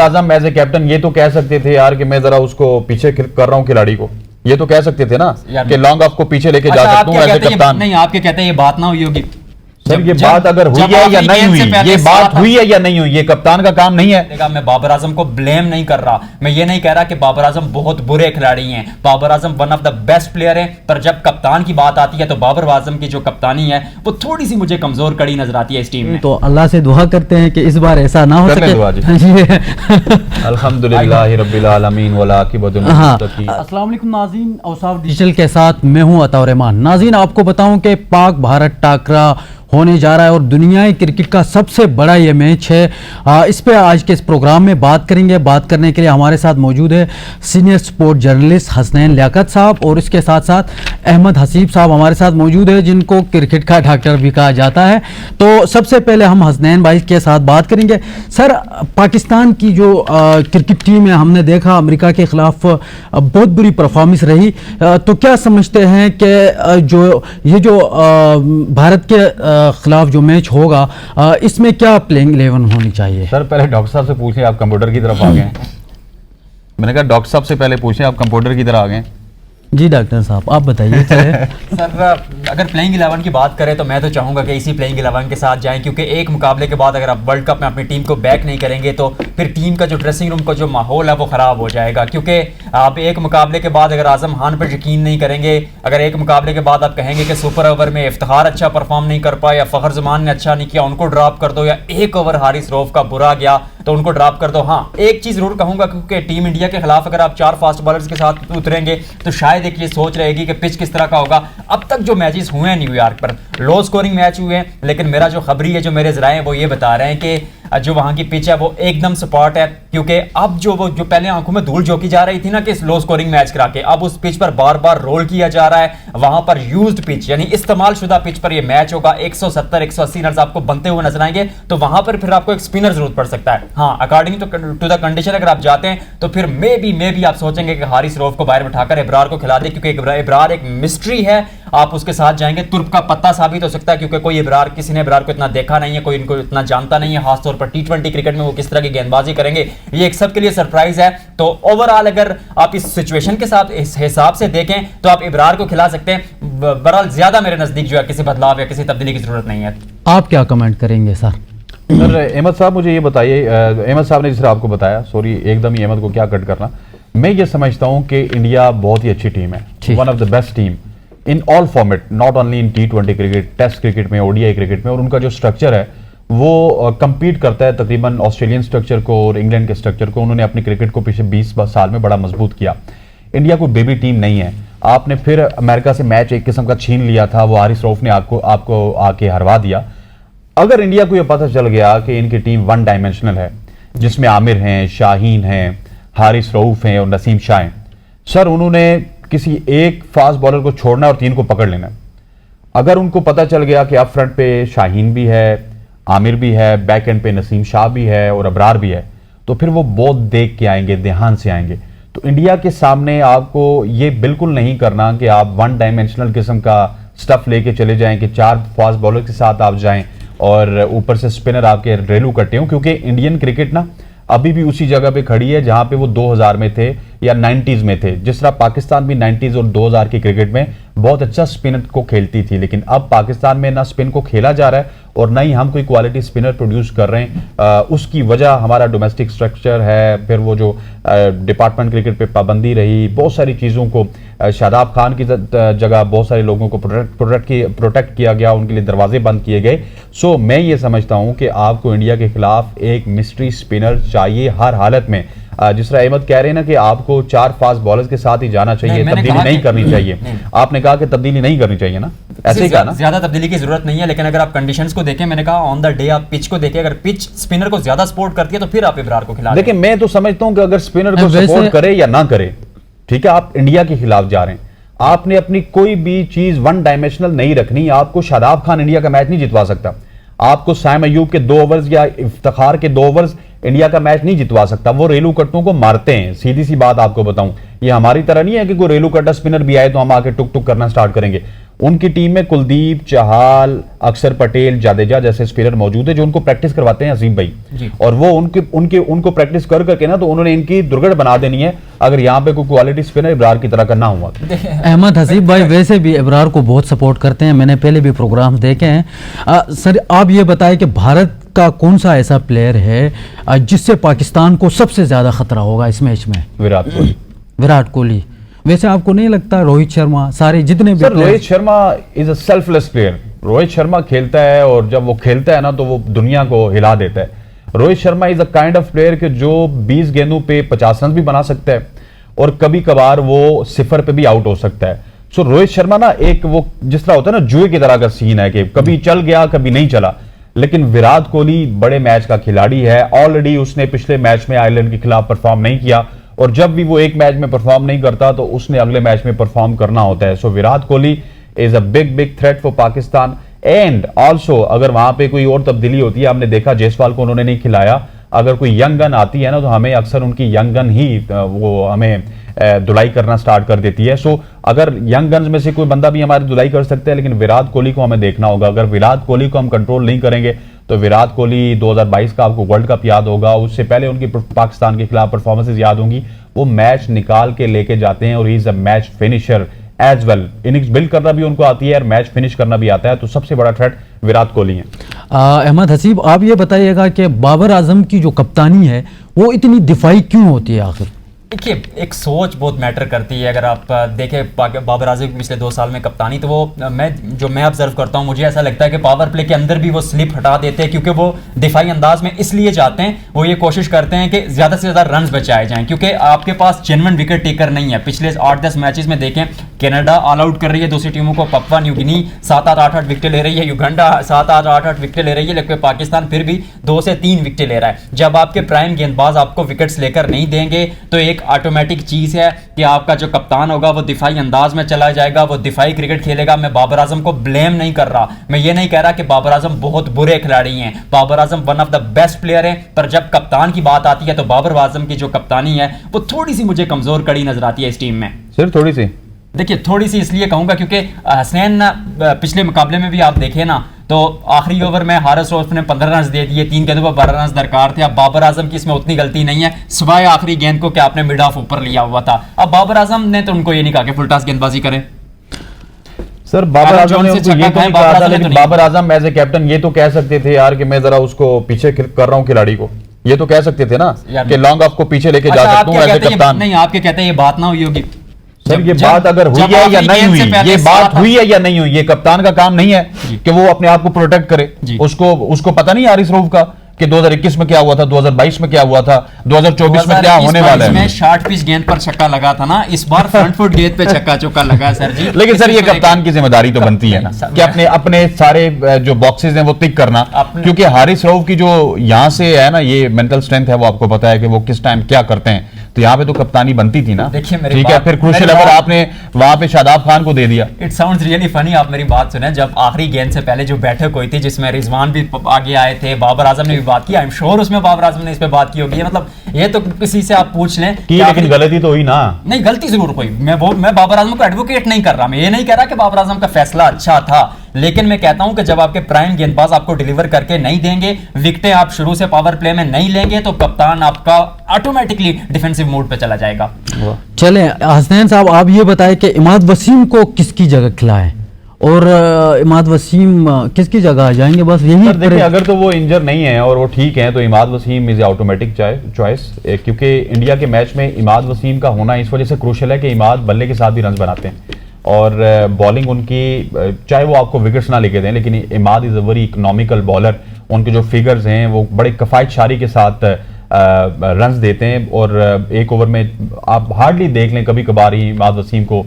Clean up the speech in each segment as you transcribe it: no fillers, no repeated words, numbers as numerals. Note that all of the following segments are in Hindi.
आजम एज ए कैप्टन ये तो कह सकते थे यार कि मैं जरा उसको पीछे कर रहा हूँ खिलाड़ी को, ये तो कह सकते थे ना कि लॉन्ग ऑफ को पीछे लेके जा सकता हूँ एज ए कप्तान। नहीं, आपके कहते हैं ये बात ना हुई होगी सर, ये बात अगर हुई है या नहीं हुई, ये बात हुई है या नहीं हुई, ये कप्तान का काम नहीं है। मैं बाबर आजम को ब्लेम नहीं कर रहा, मैं ये नहीं कह रहा कि बाबर आजम बहुत बुरे खिलाड़ी हैं, Babar Azam one of the best player हैं, पर जब कप्तान की बात आती है तो बाबर आजम की जो कप्तानी है वो थोड़ी सी मुझे कमजोर कड़ी नजर आती है इस टीम में। तो अल्लाह से दुआ करते हैं कि इस बार ऐसा ना हो सके। अल्हम्दुलिल्लाह रब्बिल आलमीन वल आकिबतुल मुत्तकीन। अस्सलाम वालेकुम नाज़रीन, औसाफ डिजिटल के साथ मैं हूं अताउर रहमान। नाज़रीन, आपको बताऊं कि पाक भारत टाकरा होने जा रहा है और दुनियाई क्रिकेट का सबसे बड़ा ये मैच है। इस पे आज के इस प्रोग्राम में बात करेंगे। बात करने के लिए हमारे साथ मौजूद है senior sport journalist Hasnain Liaqat Sahab और इसके साथ साथ अहमद हसीब साहब हमारे साथ मौजूद है, जिनको क्रिकेट का डॉक्टर भी कहा जाता है। तो सबसे पहले हम हसनैन भाई के साथ बात करेंगे। सर, पाकिस्तान की जो क्रिकेट टीम है, हमने देखा अमेरिका के खिलाफ बहुत बुरी परफॉर्मेंस रही, तो क्या समझते हैं कि जो भारत के खिलाफ जो मैच होगा इसमें क्या प्लेइंग 11 होनी चाहिए? सर पहले डॉक्टर साहब से पूछें, आप कंप्यूटर की तरफ आ गए। मैंने कहा डॉक्टर साहब से पहले पूछें, आप कंप्यूटर की तरफ आ गए। जी डॉक्टर साहब आप बताइए। सर अगर प्लेइंग 11 की बात करें तो मैं तो चाहूँगा कि इसी प्लेइंग 11 के साथ जाएं, क्योंकि एक मुकाबले के बाद अगर आप वर्ल्ड कप में अपनी टीम को बैक नहीं करेंगे तो फिर टीम का जो ड्रेसिंग रूम का जो माहौल है वो ख़राब हो जाएगा। क्योंकि आप एक मुकाबले के बाद अगर आजम खान पर यकीन नहीं करेंगे, अगर एक मुकाबले के बाद आप कहेंगे कि सुपर ओवर में इफ्तिखार अच्छा परफॉर्म नहीं कर पाया या फ़खर जमान ने अच्छा नहीं किया, उनको ड्रॉप कर दो, या एक ओवर हारिस रऊफ का बुरा गया तो उनको ड्रॉप कर दो। हाँ, एक चीज़ जरूर कहूँगा, क्योंकि टीम इंडिया के खिलाफ अगर आप 4 फास्ट बॉलर्स के साथ उतरेंगे तो शायद एक ये सोच रहेगी कि पिच किस तरह का होगा। अब तक जो मैचेस हुए हैं न्यूयॉर्क पर लो स्कोरिंग मैच हुए हैं, लेकिन मेरा जो खबरी है, जो मेरे जराए हैं वो ये बता रहे हैं कि जो वहां की पिच है वो एकदम स्पॉट है। क्योंकि अब जो पहले आंखों में धूल झोंकी जा रही थी ना कि इस लो स्कोरिंग मैच करा के, अब उस पिच पर बार बार रोल किया जा रहा है। वहां पर यूज्ड पिच यानी इस्तेमाल शुदा पिच पर यह मैच होगा। 170-180 रन आपको बनते हुए नजर आएंगे, तो वहां पर फिर आपको एक स्पिनर जरूरत पड़ सकता है। हाँ, अकॉर्डिंग टू द कंडीशन अगर आप जाते हैं तो फिर मे बी आप सोचेंगे कि हारिस रऊफ को बाहर बिठाकर इब्रार को खिला दे, क्योंकि इब्रार एक मिस्ट्री है। आप उसके साथ जाएंगे तुर्क का पत्ता साबित हो सकता है, क्योंकि किसी ने इब्रार को इतना देखा नहीं है, कोई इनको इतना जानता नहीं है, खासतौर पर T20 क्रिकेट में वो किस तरह की गेंदबाजी करेंगे, ये एक सबके लिए सरप्राइज है। तो ओवरऑल अगर आप इस सिचुएशन के साथ इस हिसाब से देखें तो आप इब्रार को खिला सकते हैं। बहरहाल ज्यादा मेरे नजदीक जो है किसी बदलाव या किसी तब्दीली की जरूरत नहीं है। आप क्या कमेंट करेंगे सर? सर अहमद साहब मुझे ये बताइए, अहमद साहब ने जिस तरह आपको बताया, सॉरी एकदम ही अहमद को क्या कट करना, मैं ये समझता हूं कि इंडिया बहुत ही अच्छी टीम है, one of the best team in all format, not only in T20 cricket, test cricket में, ODI क्रिकेट में। और उनका जो स्ट्रक्चर है वो कंपीट करता है तकरीबन ऑस्ट्रेलियन स्ट्रक्चर को और इंग्लैंड के स्ट्रक्चर को। उन्होंने अपनी क्रिकेट को पिछले 20 साल में बड़ा मजबूत किया। इंडिया कोई बेबी टीम नहीं है। आपने फिर अमेरिका से मैच एक किस्म का छीन लिया था, वो हारिस रऊफ ने आपको आके हरवा दिया। अगर इंडिया को यह पता चल गया कि इनकी टीम वन डायमेंशनल है, जिसमें आमिर हैं, शाहीन हैं, हारिस रऊफ हैं और नसीम शाह हैं, सर उन्होंने किसी एक फास्ट बॉलर को छोड़ना और 3 को पकड़ लेना। अगर उनको पता चल गया कि अप फ्रंट पे शाहीन भी है, आमिर भी है, बैक एंड पे नसीम शाह भी है और अबरार भी है, तो फिर वो बहुत देख के आएंगे, ध्यान से आएंगे। तो इंडिया के सामने आपको ये बिल्कुल नहीं करना कि आप वन डायमेंशनल किस्म का स्टफ लेके चले जाएं कि 4 फास्ट बॉलर के साथ आप जाएं और ऊपर से स्पिनर आपके रेलू कटे हों, क्योंकि इंडियन क्रिकेट ना अभी भी उसी जगह पे खड़ी है जहां पे वो 2000 में थे या 90s में थे। जिस तरह पाकिस्तान भी 90s और 2000 की क्रिकेट में बहुत अच्छा स्पिनर को खेलती थी, लेकिन अब पाकिस्तान में ना स्पिन को खेला जा रहा है और ना ही हम कोई क्वालिटी स्पिनर प्रोड्यूस कर रहे हैं। उसकी वजह हमारा डोमेस्टिक स्ट्रक्चर है, फिर वो जो डिपार्टमेंट क्रिकेट पे पाबंदी रही, बहुत सारी चीज़ों को शादाब खान की जगह बहुत सारे लोगों को प्रोटेक्ट किया गया, उनके लिए दरवाजे बंद किए गए। सो मैं ये समझता हूँ कि आपको इंडिया के खिलाफ एक मिस्ट्री स्पिनर चाहिए हर हालत में। जिस तरह अहमद कह रहे हैं ना कि आपको 4 फास्ट बॉलर्स के साथ ही जाना चाहिए, तब्दीली नहीं करनी चाहिए। आपने कहा कि तब्दीली नहीं करनी चाहिए ना, ऐसे ही कहा ना? ज्यादा तब्दीली की जरूरत नहीं है, लेकिन अगर आप कंडीशंस को देखें, मैंने कहा ऑन द डे आप पिच को देखें, अगर पिच स्पिनर को ज्यादा सपोर्ट करती है तो फिर आप इब्रार को खिला। देखिए मैं तो समझता हूं कि अगर स्पिनर को सपोर्ट करे या ना करे, ठीक है, आप इंडिया के खिलाफ जा रहे हैं, आपने अपनी कोई भी चीज वन डायमेंशनल नहीं रखनी। आपको शादाब खान इंडिया का मैच नहीं जितवा सकता, आपको साइम अयूब के 2 ओवर्स या इफ्तिखार के 2 ओवर्स इंडिया का मैच नहीं जितवा सकता। वो रेलू कट्टों को मारते हैं, सीधी सी बात आपको बताऊं। ये हमारी तरह नहीं है कि कोई रेलू कट्टा स्पिनर भी आए तो हम आके टुक टुक करना स्टार्ट करेंगे। उनकी टीम में कुलदीप, चहाल, अक्षर पटेल, जाडेजा जैसे स्पिनर मौजूद है जो उनको प्रैक्टिस करवाते हैं अजीम भाई, और वो उनको प्रैक्टिस कर करके ना तो उन्होंने इनकी दुर्गढ़ बना देनी है अगर यहाँ पे कोई क्वालिटी स्पिनर इब्रार की तरह का ना हुआ। अहमद हसीब भाई वैसे भी इब्रार को बहुत सपोर्ट करते हैं, मैंने पहले भी प्रोग्राम देखे हैं। सर आप ये बताएं कि भारत का कौन सा ऐसा प्लेयर है जिससे पाकिस्तान को सबसे ज्यादा खतरा होगा इस मैच में? विराट कोहली। वैसे आपको नहीं लगता रोहित शर्मा, सारे जितने भी Rohit Sharma is a selfless player. Rohit Sharma खेलता है और जब वो खेलता है ना तो वो दुनिया को हिला देता है। Rohit Sharma is a kind of player के जो 20 गेंदों पे 50 रन भी बना सकता है और कभी कभार वो 0 पे भी आउट हो सकता है। सो रोहित शर्मा ना एक वो जिस तरह होता है ना जुए की तरह का सीन है कि कभी चल गया कभी नहीं चला। लेकिन विराट कोहली बड़े मैच का खिलाड़ी है। ऑलरेडी उसने पिछले मैच में आयरलैंड के खिलाफ परफॉर्म नहीं किया और जब भी वो एक मैच में परफॉर्म नहीं करता तो उसने अगले मैच में परफॉर्म करना होता है। So Virat Kohli is a big threat for Pakistan. And also अगर वहां पे कोई और तब्दीली होती है, हमने देखा जायसवाल को उन्होंने नहीं खिलाया, अगर कोई यंग गन आती है ना तो हमें अक्सर उनकी यंग गन ही वो हमें धुलाई करना स्टार्ट कर देती है। सो अगर यंग गन्स में से कोई बंदा भी हमारी धुलाई कर सकता है, लेकिन विराट कोहली को हमें देखना होगा। अगर विराट कोहली को हम कंट्रोल नहीं करेंगे तो विराट कोहली 2022 का आपको वर्ल्ड कप याद होगा, उससे पहले उनकी पाकिस्तान के खिलाफ परफॉर्मेंसेज याद होंगी। वो मैच निकाल के लेके जाते हैं और he is a match finisher as well. Innings build करना भी उनको आती है और मैच फिनिश करना भी आता है। तो सबसे बड़ा थ्रेट विराट कोहली है। अहमद हसीब आप ये बताइएगा कि बाबर आजम की जो कप्तानी है वो इतनी दिफाई क्यों होती है आखिर? देखिए एक सोच बहुत मैटर करती है। अगर आप देखें बाबर आजम की पिछले 2 साल में कप्तानी, तो वो मैं ऑब्जर्व करता हूँ, मुझे ऐसा लगता है कि पावर प्ले के अंदर भी वो स्लिप हटा देते हैं क्योंकि वो दिफाई अंदाज में इसलिए जाते हैं, वो ये कोशिश करते हैं कि ज़्यादा से ज़्यादा रन बचाए जाएं क्योंकि आपके पास जेन्युइन विकेट टेकर नहीं है। पिछले 8-10 मैचेस में देखें कनाडा ऑल आउट कर रही है दूसरी टीमों को, पप्पा न्यू गिनी 7-8 विकेट ले रही है, युगांडा 7-8 विकेट ले रही है, लेकिन पाकिस्तान फिर भी 2 से 3 विकेट ले रहा है। जब आपके प्राइम गेंदबाज आपको विकेट्स लेकर नहीं देंगे तो एक ऑटोमेटिक चीज है कि आपका जो कप्तान होगा वो दिफाई अंदाज में चला जाएगा, वो दिफाई क्रिकेट खेलेगा। मैं बाबर आजम को ब्लेम नहीं कर रहा, मैं ये नहीं कह रहा कि बाबर आजम बहुत बुरे खिलाड़ी हैं, Babar Azam one of the best player हैं, पर जब कप्तान की बात आती है तो बाबर आजम की जो कप्तानी है वो थोड़ी सी मुझे कमजोर कड़ी नजर आती है इस टीम में। सिर्फ थोड़ी सी? देखिए थोड़ी सी इसलिए कहूंगा क्योंकि हसनैन पिछले मुकाबले में भी आप देखें ना तो आखिरी ओवर में हारिस रऊफ ने 15 रन दे दिए, 3 गेंदों पर 12 रन दरकार थे। अब बाबर आजम की इसमें उतनी गलती नहीं है सिवाय आखिरी गेंद को कि आपने मिड ऑफ ऊपर लिया हुआ था। अब बाबर आजम ने तो उनको ये नहीं कहा कि फुल टॉस गेंदबाजी करें। सर बाबर आजम ने उनको ये तो नहीं कहा था, लेकिन Babar Azam as a captain ये तो कह सकते थे यार कि मैं जरा उसको पीछे कर रहा हूँ खिलाड़ी को, ये तो कह सकते थे ना कि लॉन्ग ऑफ को पीछे लेके जा सकता हूँ एज ए कप्तान। नहीं आपके कहते हैं ये बात ना हुई होगी सर, ये बात अगर हुई है या नहीं हुई, ये बात हुई है या नहीं हुई, ये कप्तान का काम नहीं है कि वो अपने आप को प्रोटेक्ट करे। उसको पता नहीं हारिस रऊफ का कि 2021 में क्या हुआ था, 2022 में क्या हुआ था, 2024 में क्या होने वाला है। शॉर्ट पिच गेंद पर छक्का लगा था ना, इस बार फ्रंट फुट गेंद पे छक्का चौका लगा सर जी। लेकिन सर ये कप्तान की जिम्मेदारी तो बनती है ना कि अपने सारे जो बॉक्सेस हैं वो टिक करना, क्योंकि हारिस रऊफ की जो यहाँ से है ना ये मेंटल स्ट्रेंथ है वो आपको पता है कि वो किस टाइम क्या करते हैं, तो यहाँ पे तो कप्तानी बनती थी ना। देखिए ठीक है, फिर क्रूशियल ओवर आपने वहां पे शादाब खान को दे दिया। इट साउंड्स रियली फनी, आप मेरी बात सुने। जब आखिरी गेंद से पहले जो बैठक हुई थी जिसमें रिजवान भी आगे आए थे, बाबर आजम ने भी बात की, आई एम श्योर उसमें बाबर आजम ने इस पे बात की होगी। मतलब ये तो किसी से आप पूछ लें कि लेकिन गलती तो हुई ना। नहीं गलती जरूर हुई, मैं बाबर आजम को एडवोकेट नहीं कर रहा, मैं ये नहीं कह रहा कि बाबर आजम का फैसला अच्छा था, लेकिन मैं कहता हूं कि जब आपके प्राइम गेंदबाज आपको डिलीवर करके नहीं देंगे, विकेटें आप शुरू से पावर प्ले में नहीं लेंगे, तो कप्तान आपका ऑटोमेटिकली डिफेंसिव मोड पे चला जाएगा। चलें हसनैन साहब आप ये बताएं कि इमाद वसीम को किसकी जगह खिलाएं और इमाद वसीम किसकी जगह जाएंगे? बस यही देखिए अगर तो वो इंजर नहीं है और वो ठीक है तो Imad Wasim is automatic choice, क्योंकि इंडिया के मैच में इमाद वसीम का होना इस वजह से क्रूशियल है कि इमाद बल्ले के साथ भी रन बनाते हैं और बॉलिंग उनकी चाहे वो आपको विकेट्स ना लेके दें, लेकिन Imad is a very economical bowler. उनके जो फिगर्स हैं वो बड़े कफायत शारी के साथ रन्स देते हैं और एक ओवर में आप हार्डली देख लें कभी कभार ही इमाद वसीम को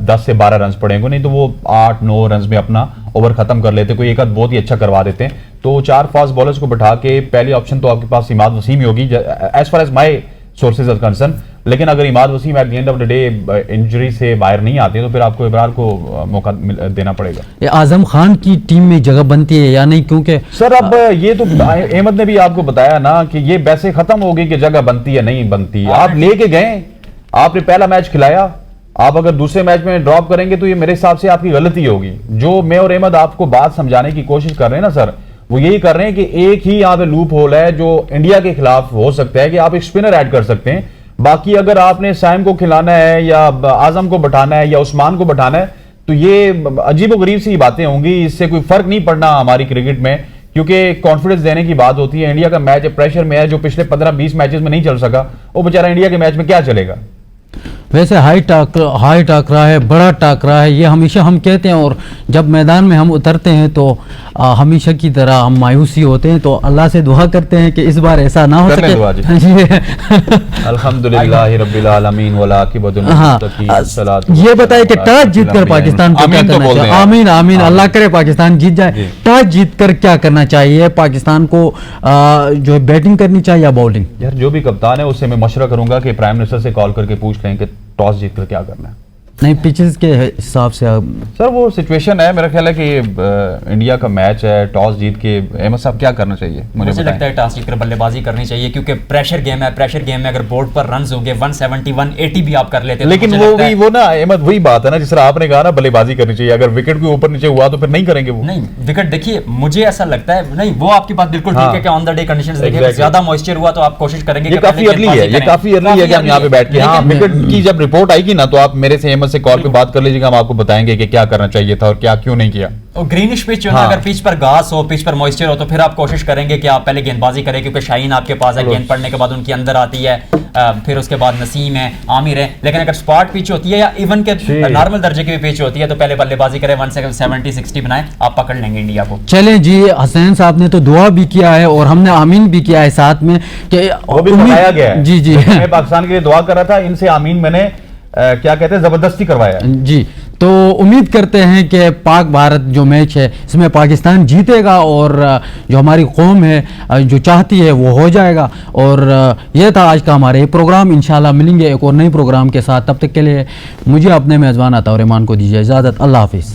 10 से 12 रन पड़ेंगे, नहीं तो वो 8-9 रन में अपना ओवर खत्म कर लेते, कोई एक आध बहुत ही अच्छा करवा देते हैं। तो 4 फास्ट बॉलर्स को बैठा के पहली ऑप्शन तो आपके पास इमाद वसीम ही होगी as far as my sources are concern. लेकिन अगर Imad Wasim at the end of the day injury से बाहर नहीं आते तो फिर आपको इब्रार को मौका देना पड़ेगा। आजम खान की टीम में जगह बनती है या नहीं? क्योंकि सर अब ये तो अहमद ने भी आपको बताया ना कि ये वैसे खत्म हो गई कि जगह बनती है नहीं बनती। आप लेके गए, आपने पहला मैच खिलाया, आप अगर दूसरे मैच में ड्रॉप करेंगे तो ये मेरे हिसाब से आपकी गलती होगी। जो मैं और अहमद आपको बात समझाने की कोशिश कर रहे हैं ना सर, वो यही कर रहे हैं कि एक ही यहाँ पे लूप होल है जो इंडिया के खिलाफ हो सकता है कि आप एक स्पिनर ऐड कर सकते हैं। बाकी अगर आपने सैम को खिलाना है या आजम को बैठाना है या उस्मान को बैठाना है तो ये अजीबोगरीब सी बातें होंगी, इससे कोई फर्क नहीं पड़ना हमारी क्रिकेट में, क्योंकि कॉन्फिडेंस देने की बात होती है। इंडिया का मैच प्रेशर में है, जो पिछले 15-20 मैचेस में नहीं चल सका, वो बेचारा इंडिया के मैच में क्या चलेगा। वैसे हाई टाकरा है, बड़ा टाकरा है, ये हमेशा हम कहते हैं, और जब मैदान में हम उतरते हैं तो हमेशा की तरह हम मायूसी होते हैं। तो अल्लाह से दुआ करते हैं कि इस बार ऐसा ना हो सके। अल्हम्दुलिल्लाह रब्बिल आलमीन वल आकिबतुल मुत्तकीन। ये बताइए कि टॉस जीतकर पाकिस्तान को क्या करना चाहिए? आमीन आमीन, अल्लाह करे पाकिस्तान जीत जाए। टॉस जीतकर क्या करना चाहिए पाकिस्तान को? जो है बैटिंग करनी चाहिए या बॉलिंग? यार जो भी कप्तान है उससे मैं मशवरा करूंगा कि प्राइम मिनिस्टर से कॉल करके पूछ लें कि टॉस जीतकर क्या करना है। नहीं, पिचेस के हिसाब से सर वो सिचुएशन है, मेरा ख्याल है कि इंडिया का मैच है, टॉस जीत के अहमद साहब क्या करना चाहिए? मुझे लगता है टॉस जीतकर बल्लेबाजी करनी चाहिए, क्योंकि प्रेशर गेम है। प्रेशर गेम में अगर बोर्ड पर रन होंगे 170 180 भी आप कर लेते हैं, लेकिन वो ना अहमद वही बात है ना, जिस तरह आपने कहा ना बल्लेबाजी करनी चाहिए। अगर विकेट के ऊपर नीचे हुआ तो फिर नहीं करेंगे वो। नहीं, विकेट देखिए, मुझे ऐसा लगता है, नहीं वो आपकी बात बिल्कुल ठीक है कि ऑन द डे कंडीशंस देखें, ज्यादा मॉइस्चर हुआ तो आप कोशिश करेंगे। ये काफी अर्ली है, ये काफी अर्ली है कि हम यहाँ पे बैठ के, हाँ विकेट की जब रिपोर्ट आएगी ना तो आप मेरे से अहमद से कॉल पे बात कर लीजिएगा, हम आपको बताएंगे कि क्या करना चाहिए था और क्या क्यों नहीं किया। और ग्रीनिश पिच है, अगर पिच पर घास हो, पिच पर मॉइस्चर हो, तो फिर आप कोशिश करेंगे कि आप पहले गेंदबाजी करें, क्योंकि शाहीन आपके पास है, गेंद पड़ने के बाद उनकी अंदर आती है, फिर उसके बाद नसीम है, आमिर है। लेकिन अगर स्पॉट पिच होती है या इवन के नॉर्मल दर्जे की भी पिच होती है तो पहले बल्लेबाजी करें, 170-60 बनाए, आप पकड़ लेंगे इंडिया को। चलें जी, हसनैन साहब ने तो दुआ भी किया है और हमने आमीन भी किया है साथ में कि वो भी बताया गया है। जी जी, मैं पाकिस्तान के लिए दुआ कर रहा था, इनसे आमीन मैंने क्या कहते हैं जबरदस्ती करवाया जी। तो उम्मीद करते हैं कि पाक भारत जो मैच है इसमें पाकिस्तान जीतेगा और जो हमारी कौम है जो चाहती है वो हो जाएगा। और यह था आज का हमारे प्रोग्राम। इंशाल्लाह मिलेंगे एक और नए प्रोग्राम के साथ, तब तक के लिए मुझे अपने मेज़बान अता रहमान को दीजिए इजाज़त। अल्लाह हाफिज़।